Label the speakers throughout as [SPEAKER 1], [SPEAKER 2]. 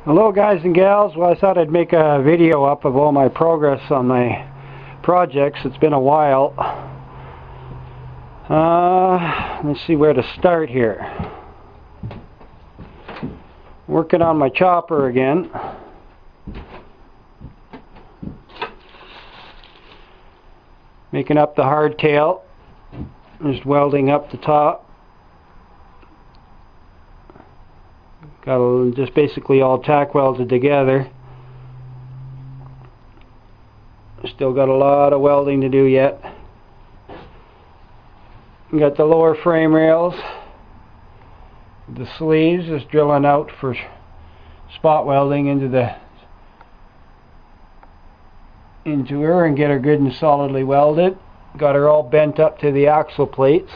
[SPEAKER 1] Hello guys and gals. Well, I thought I'd make a video up of all my progress on my projects. It's been a while. Let's see where to start here. Working on my chopper again. Making up the hardtail. Just welding up the top. Got just basically all tack welded together. Still got a lot of welding to do yet. Got the lower frame rails. The sleeves just drilling out for spot welding into her and get her good and solidly welded. Got her all bent up to the axle plates.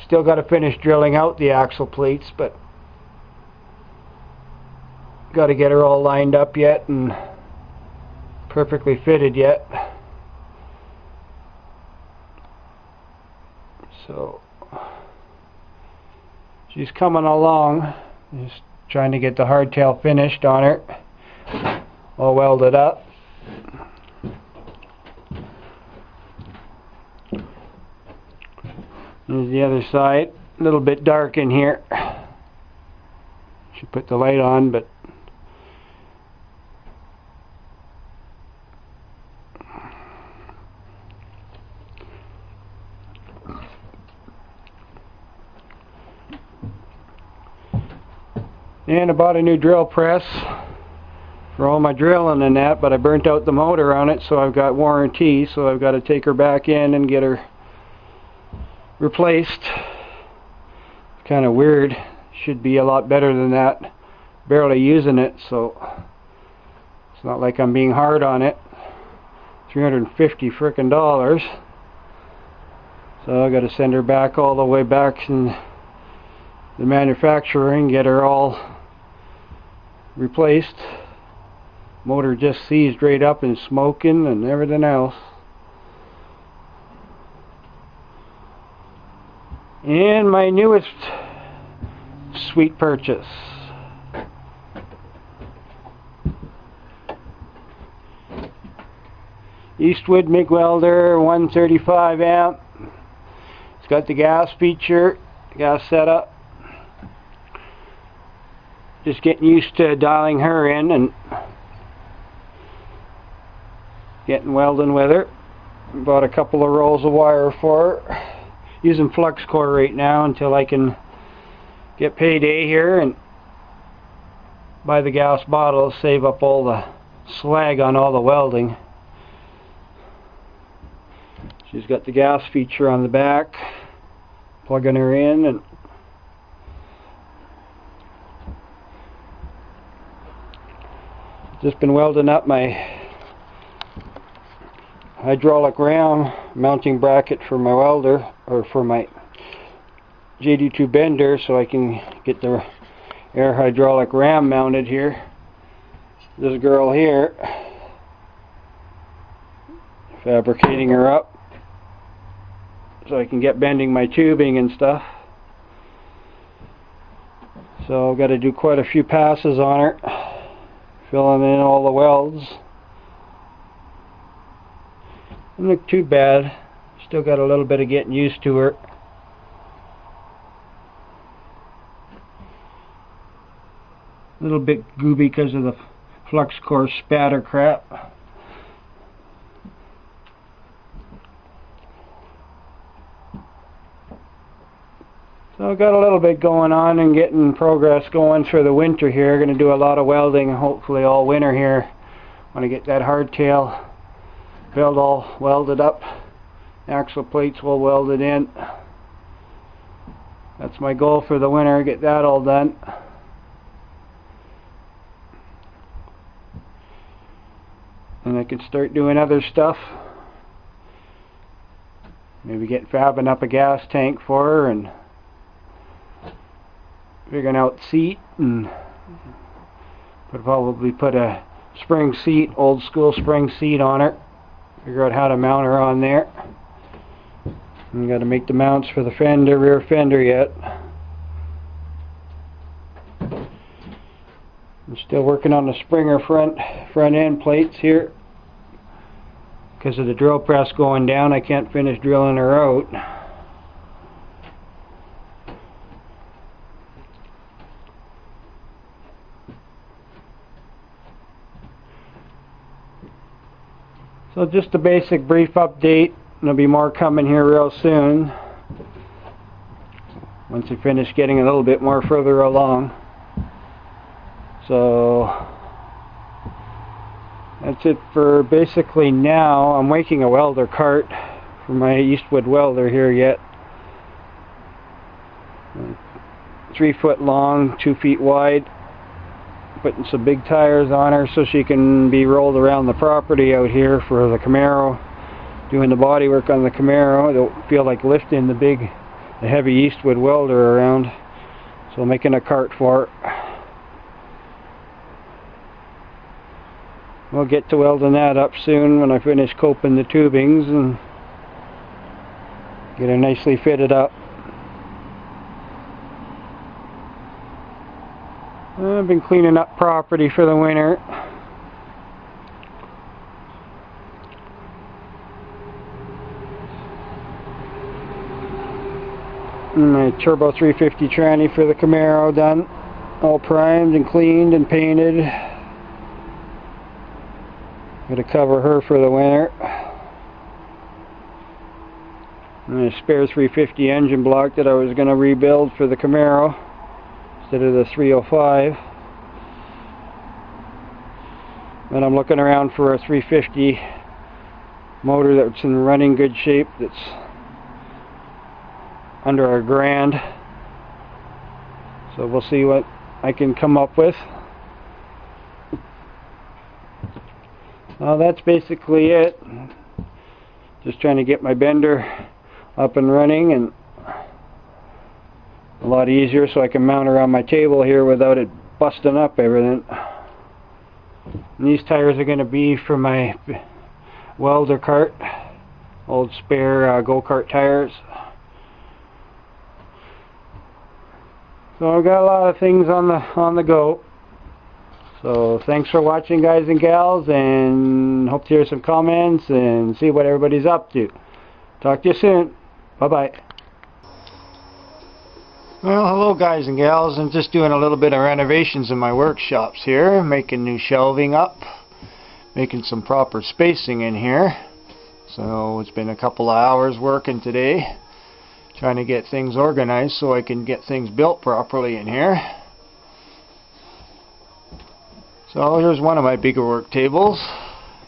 [SPEAKER 1] Still got to finish drilling out the axle plates, but got to get her all lined up yet and perfectly fitted yet. So she's coming along. Just trying to get the hardtail finished on her, all welded up. There's the other side, a little bit dark in here. Should put the light on, but and I bought a new drill press for all my drilling and that, but I burnt out the motor on it, so I've got warranty, so I've got to take her back in and get her replaced. Kind of weird. Should be a lot better than that. Barely using it, so it's not like I'm being hard on it. $350 frickin' dollars. So I got to send her back all the way back to the manufacturer and get her all replaced. Motor just seized right up and smoking and everything else. And my newest sweet purchase. Eastwood MIG welder, 135 amp. It's got the gas feature, gas setup. Just getting used to dialing her in and getting welding with her. Bought a couple of rolls of wire for her. Using flux core right now until I can get payday here and buy the gas bottles, save up all the slag on all the welding. She's got the gas feature on the back, plugging her in, and just been welding up my hydraulic ram mounting bracket for my welder, or for my JD2 bender, so I can get the air hydraulic ram mounted here. This girl here, fabricating her up so I can get bending my tubing and stuff. So I've got to do quite a few passes on her, filling in all the welds. Doesn't look too bad. Still got a little bit of getting used to her. A little bit gooby because of the flux core spatter crap. So I've got a little bit going on and getting progress going for the winter here. Going to do a lot of welding hopefully all winter here. Want to get that hardtail build all welded up. Axle plates all welded in. That's my goal for the winter, get that all done. And I can start doing other stuff. Maybe fabbing up a gas tank for her and figuring out seat, and probably put a spring seat, old school spring seat on her. Figure out how to mount her on there. And got to make the mounts for the fender, rear fender yet. I'm still working on the Springer front end plates here. Because of the drill press going down, I can't finish drilling her out. So just a basic brief update. There'll be more coming here real soon. Once I finish getting a little bit more further along. So that's it for basically now. I'm making a welder cart for my Eastwood welder here yet. 3 foot long, 2 feet wide. Putting some big tires on her so she can be rolled around the property out here for the Camaro. Doing the body work on the Camaro. It don't feel like lifting the heavy Eastwood welder around. So making a cart for it. We'll get to welding that up soon when I finish coping the tubings and get her nicely fitted up. I've been cleaning up property for the winter. My Turbo 350 tranny for the Camaro done. All primed and cleaned and painted. Gonna cover her for the winter. And a spare 350 engine block that I was gonna rebuild for the Camaro instead of the 305. And I'm looking around for a 350 motor that's in running good shape, that's under $1,000. So we'll see what I can come up with. Well, that's basically it. Just trying to get my bender up and running, and a lot easier so I can mount her on my table here without it busting up everything. And these tires are going to be for my welder cart, old spare go-kart tires. So I've got a lot of things on the go. So thanks for watching, guys and gals, and hope to hear some comments and see what everybody's up to. Talk to you soon. Bye-bye. Well, hello guys and gals. I'm just doing a little bit of renovations in my workshops here, making new shelving up, making some proper spacing in here. So it's been a couple of hours working today, trying to get things organized so I can get things built properly in here. So here's one of my bigger work tables.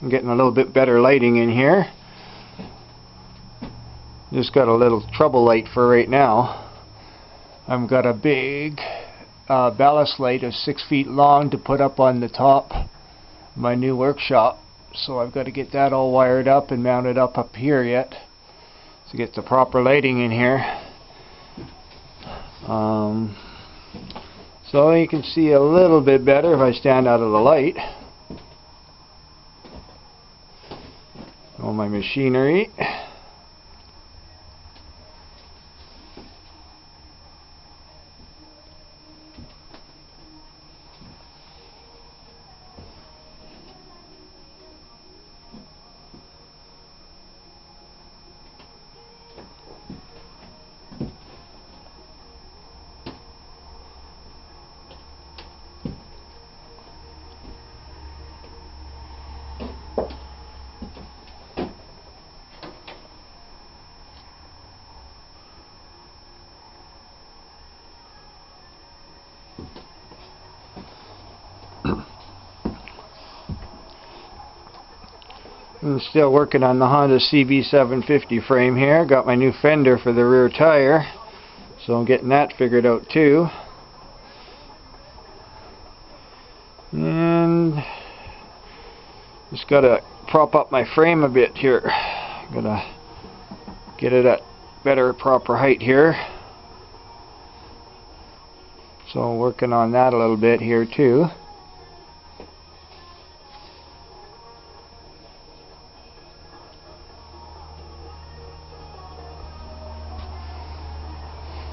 [SPEAKER 1] I'm getting a little bit better lighting in here. Just got a little trouble light for right now. I've got a big ballast light of 6 feet long to put up on the top of my new workshop. So I've got to get that all wired up and mounted up here yet to get the proper lighting in here. So you can see a little bit better if I stand out of the light. All my machinery. I'm still working on the Honda CB750 frame here. Got my new fender for the rear tire, so I'm getting that figured out too. And just gotta prop up my frame a bit here. Gotta get it at better proper height here. So working on that a little bit here too.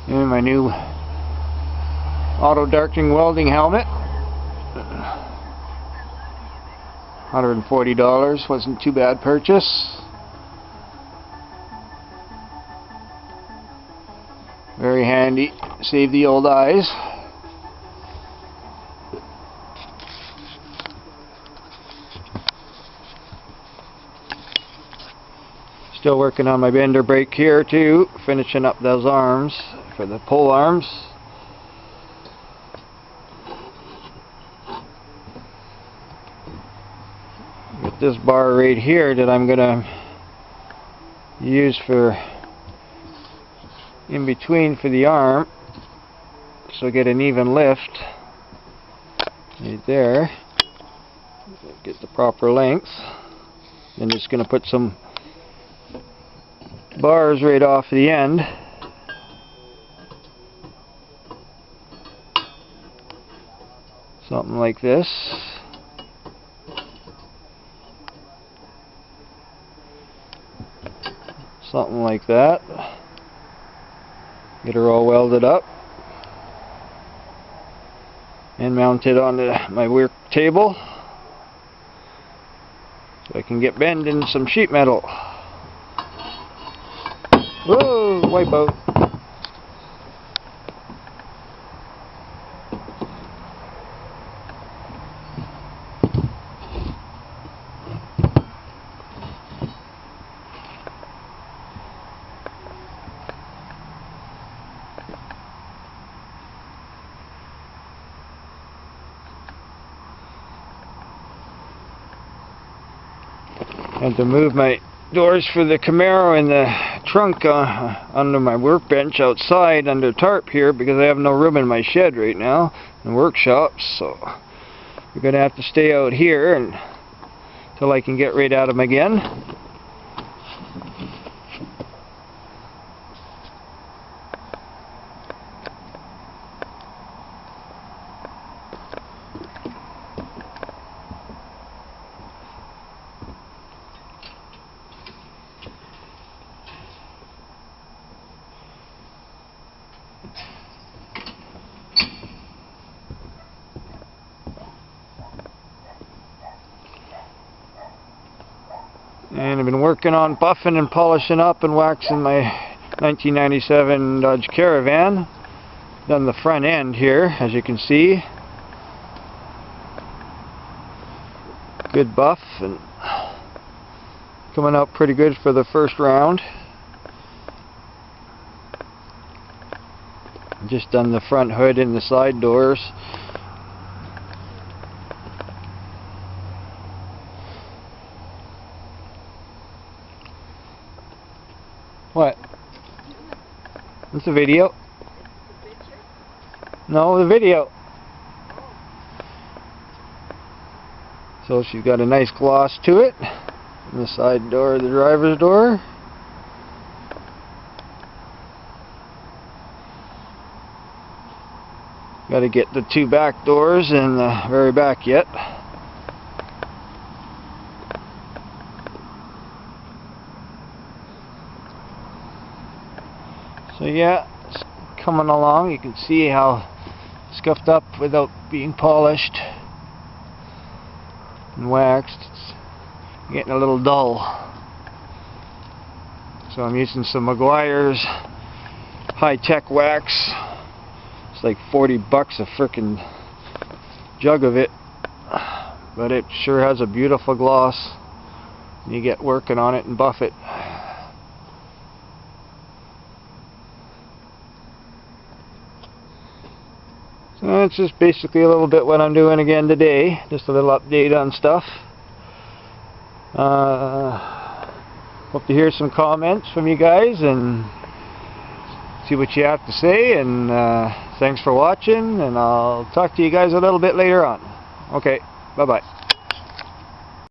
[SPEAKER 1] And my new auto darkening welding helmet. $140 wasn't too bad purchase. Very handy, save the old eyes. Still working on my bender brake here too, finishing up those arms for the pole arms. Got this bar right here that I'm gonna use for in between for the arm, so I get an even lift right there. Get the proper length. Then just gonna put some bars right off the end. Something like this. Something like that. Get her all welded up. And mounted onto my work table. So I can get bending some sheet metal. Whoa, wipeout. And to move my doors for the Camaro in the trunk under my workbench outside under tarp here, because I have no room in my shed right now in workshops, so we're gonna have to stay out here until I can get right at them again. And I've been working on buffing and polishing up and waxing my 1997 Dodge Caravan. Done the front end here, as you can see. Good buff and coming out pretty good for the first round. Just done the front hood and the side doors. What? It's a video. No, the video. So she's got a nice gloss to it. And the side door of the driver's door. Got to get the two back doors in the very back yet. So yeah, it's coming along. You can see how scuffed up without being polished and waxed. It's getting a little dull. So I'm using some Meguiar's high-tech wax. It's like 40 bucks a frickin' jug of it, but it sure has a beautiful gloss. You get working on it and buff it. So it's just basically a little bit what I'm doing again today. Just a little update on stuff. Hope to hear some comments from you guys and see what you have to say. And thanks for watching, and I'll talk to you guys a little bit later on. Okay, bye-bye.